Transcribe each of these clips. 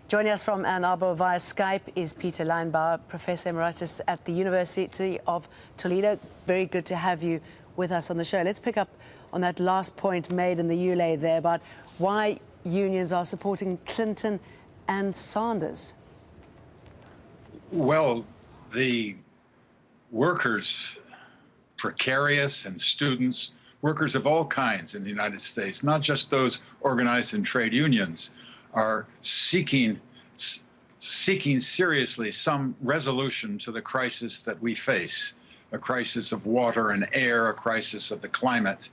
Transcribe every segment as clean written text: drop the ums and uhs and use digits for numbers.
Joining us from Ann Arbor via Skype is Peter Linebaugh, Professor Emeritus at the University of Toledo. Very good to have you with us on the show. Let's pick up on that last point made in the ULA there about why unions are supporting Clinton and Sanders. Well, the workers, precarious and students, workers of all kinds in the United States, not just those organized in trade unions, are seeking seriously some resolution to the crisis that we face, a crisis of water and air, a crisis of the climate,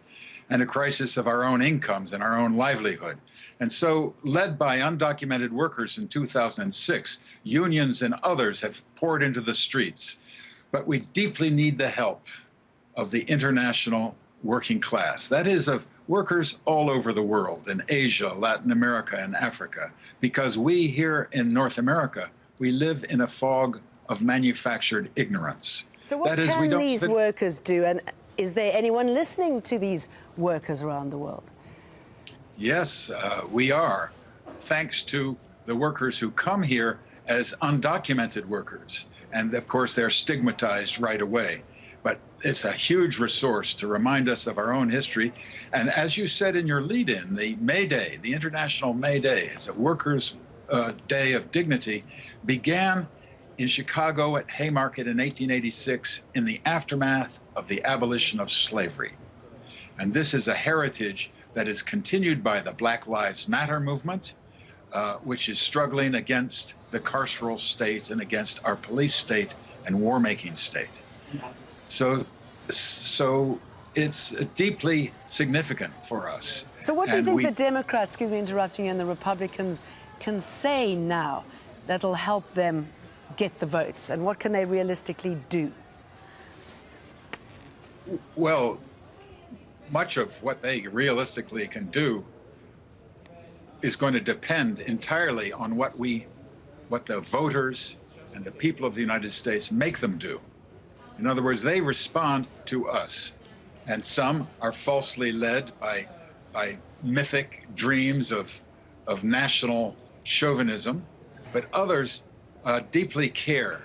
and a crisis of our own incomes and our own livelihood. And so, led by undocumented workers in 2006, unions and others have poured into the streets. But we deeply need the help of the international working class, that is, of workers all over the world, in Asia, Latin America, and Africa, because we here in North America, we live in a fog of manufactured ignorance. So what can these workers do, and is there anyone listening to these workers around the world? Yes, we are, thanks to the workers who come here as undocumented workers. And of course, they're stigmatized right away. But it's a huge resource to remind us of our own history. And as you said in your lead-in, the May Day, the International May Day, is a workers' day of dignity, began in Chicago at Haymarket in 1886 in the aftermath of the abolition of slavery. And this is a heritage that is continued by the Black Lives Matter movement, which is struggling against the carceral state and against our police state and war-making state. So it's deeply significant for us. So what do you think the Democrats, excuse me interrupting you, and the Republicans can say now that'll help them get the votes? And what can they realistically do? Well, much of what they realistically can do is going to depend entirely on what the voters and the people of the United States make them do. In other words, they respond to us. And some are falsely led by mythic dreams of national chauvinism, but others deeply care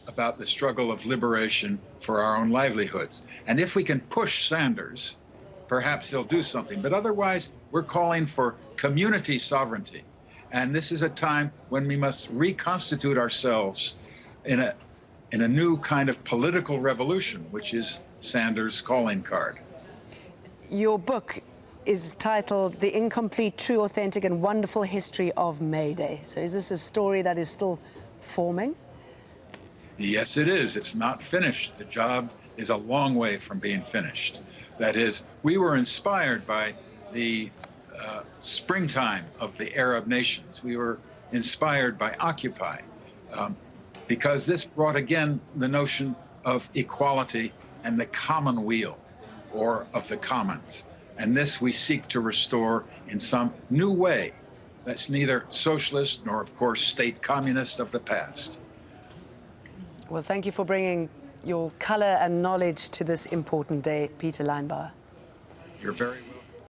about the struggle of liberation for our own livelihoods. And if we can push Sanders, perhaps he'll do something. But otherwise, we're calling for community sovereignty. And this is a time when we must reconstitute ourselves in a new kind of political revolution, which is Sanders' calling card. Your book is titled The Incomplete, True, Authentic, and Wonderful History of May Day. So is this a story that is still forming? Yes, it is. It's not finished. The job is a long way from being finished. That is, we were inspired by the springtime of the Arab nations. We were inspired by Occupy, because this brought again the notion of equality and the commonweal, or of the commons. And this we seek to restore in some new way that's neither socialist nor, of course, state communist of the past. Well, thank you for bringing your color and knowledge to this important day, Peter Linebaugh. You're very welcome.